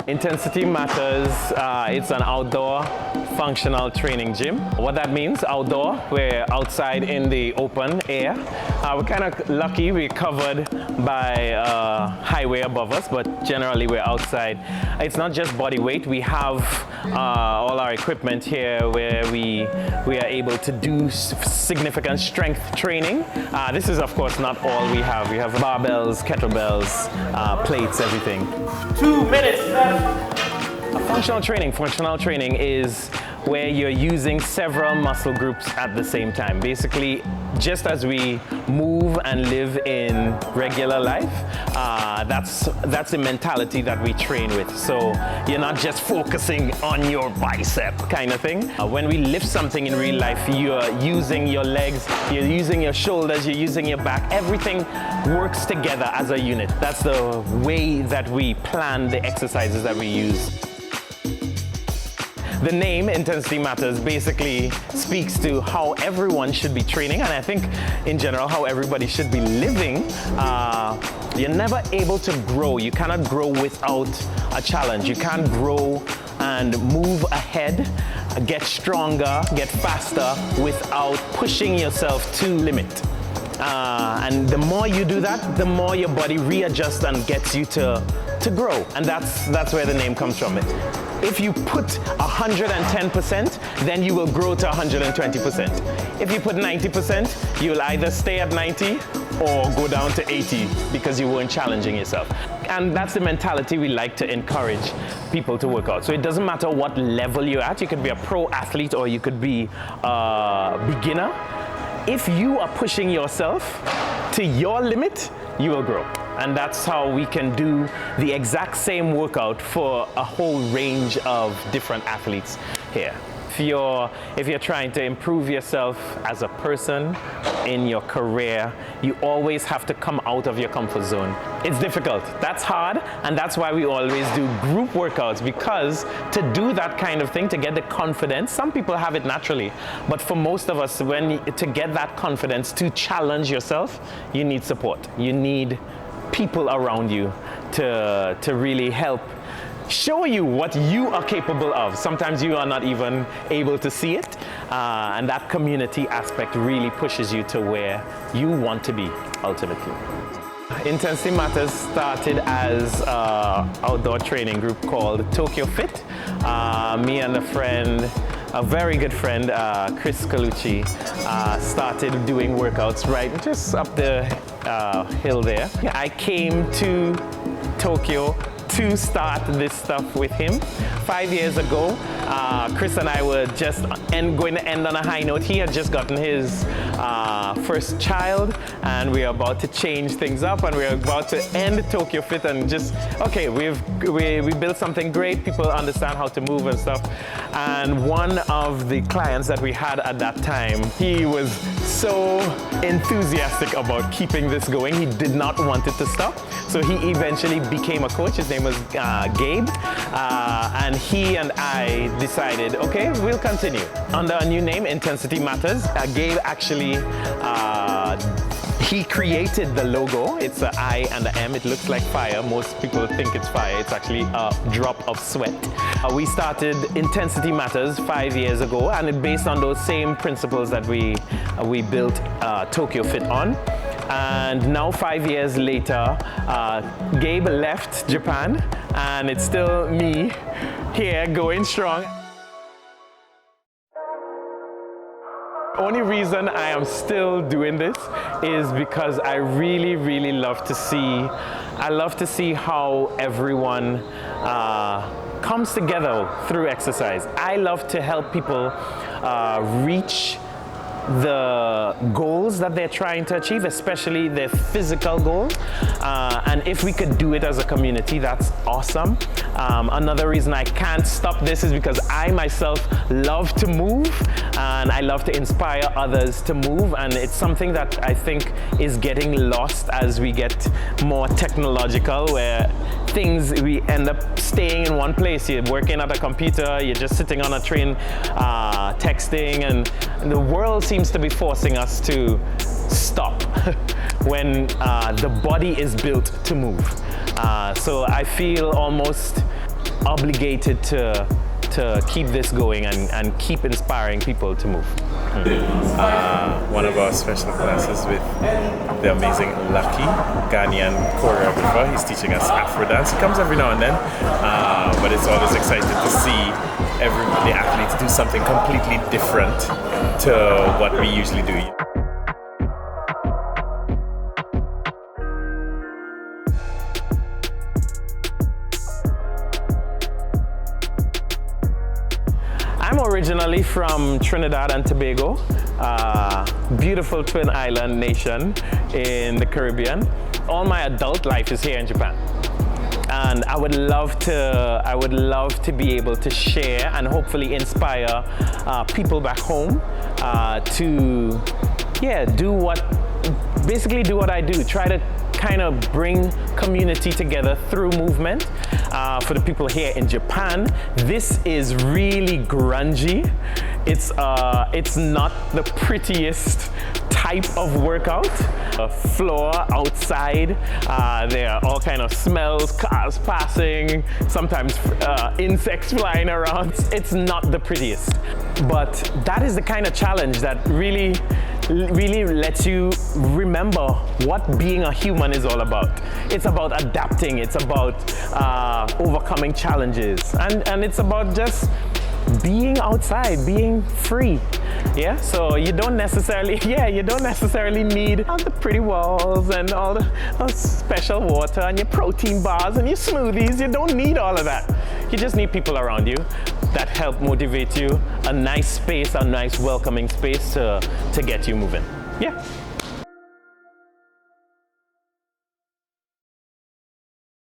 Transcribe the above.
Intensity Matters, it's an outdoor functional training gym. What that means, outdoor, we're outside in the open air. We're kind of lucky, we're covered by a highway above us, but generally we're outside. It's not just body weight, we have all our equipment here where we are able to do significant strength training. This is of course not all we have. We have barbells, kettlebells, plates, everything. 2 minutes left. Functional training is where you're using several muscle groups at the same time. Basically, just as we move and live in regular life, that's the mentality that we train with. So you're not just focusing on your bicep kind of thing. When we lift something in real life, you're using your legs, you're using your shoulders, you're using your back. Everything works together as a unit. That's the way that we plan the exercises that we use. The name Intensity Matters basically speaks to how everyone should be training, and I think in general how everybody should be living. You're never able to grow. You cannot grow without a challenge. You can't grow and move ahead, get stronger, get faster without pushing yourself to limit. And the more you do that, the more your body readjusts and gets you to grow. And that's where the name comes from. If you put 110%, then you will grow to 120%. If you put 90%, you'll either stay at 90 or go down to 80 because you weren't challenging yourself. And that's the mentality we like to encourage people to work out. So it doesn't matter what level you're at. You could be a pro athlete or you could be a beginner. If you are pushing yourself to your limit, you will grow. And that's how we can do the exact same workout for a whole range of different athletes here. If you're trying to improve yourself as a person in your career, you always have to come out of your comfort zone. It's difficult, that's hard, and that's why we always do group workouts, because to do that kind of thing, to get the confidence, some people have it naturally, but for most of us, to get that confidence, to challenge yourself, you need support. You need people around you to really help show you what you are capable of. Sometimes you are not even able to see it, and that community aspect really pushes you to where you want to be ultimately. Intensity Matters started as an outdoor training group called Tokyo Fit. Me and a very good friend, Chris Colucci, started doing workouts right just up the hill there. I came to Tokyo to start this stuff with him 5 years ago. Chris and I were just going to end on a high note. He had just gotten his first child, and we are about to change things up, and we're about to end Tokyo Fit and just, okay, we built something great. People understand how to move and stuff. And one of the clients that we had at that time, he was so enthusiastic about keeping this going. He did not want it to stop. So he eventually became a coach. His name was Gabe. And he and I decided, okay, we'll continue. Under a new name, Intensity Matters. Gabe actually, he created the logo. It's an I and an M. It looks like fire. Most people think it's fire. It's actually a drop of sweat. We started Intensity Matters 5 years ago, and it's based on those same principles that we built Tokyo Fit on. And now 5 years later, Gabe left Japan, and it's still me here going strong. Only reason I am still doing this is because I really, really love to see how everyone comes together through exercise. I love to help people reach the goals that they're trying to achieve, especially their physical goals. And if we could do it as a community, that's awesome. Another reason I can't stop this is because I myself love to move, and I love to inspire others to move, and it's something that I think is getting lost as we get more technological, where we end up staying in one place. You're working at a computer, you're just sitting on a train, texting, and the world seems to be forcing us to stop when the body is built to move. So I feel almost obligated to keep this going and keep inspiring people to move. One of our special classes with the amazing Lucky, Ghanaian choreographer. He's teaching us Afro dance. He comes every now and then, but it's always exciting to see the athletes do something completely different to what we usually do. I'm originally from Trinidad and Tobago, beautiful twin island nation in the Caribbean. All my adult life is here in Japan. And I would love to be able to share and hopefully inspire people back home to do what I do. Try to kind of bring community together through movement. For the people here in Japan, this is really grungy. It's not the prettiest type of workout. Floor outside, there are all kind of smells, cars passing, sometimes insects flying around. It's not the prettiest, but that is the kind of challenge that really lets you remember what being a human is all about. It's about adapting, it's about overcoming challenges, and it's about just being outside, being free. Yeah, so you don't necessarily need all the pretty walls and all the special water and your protein bars and your smoothies. You don't need all of that. You just need people around you that help motivate you, a nice space, a nice welcoming space to get you moving. Yeah.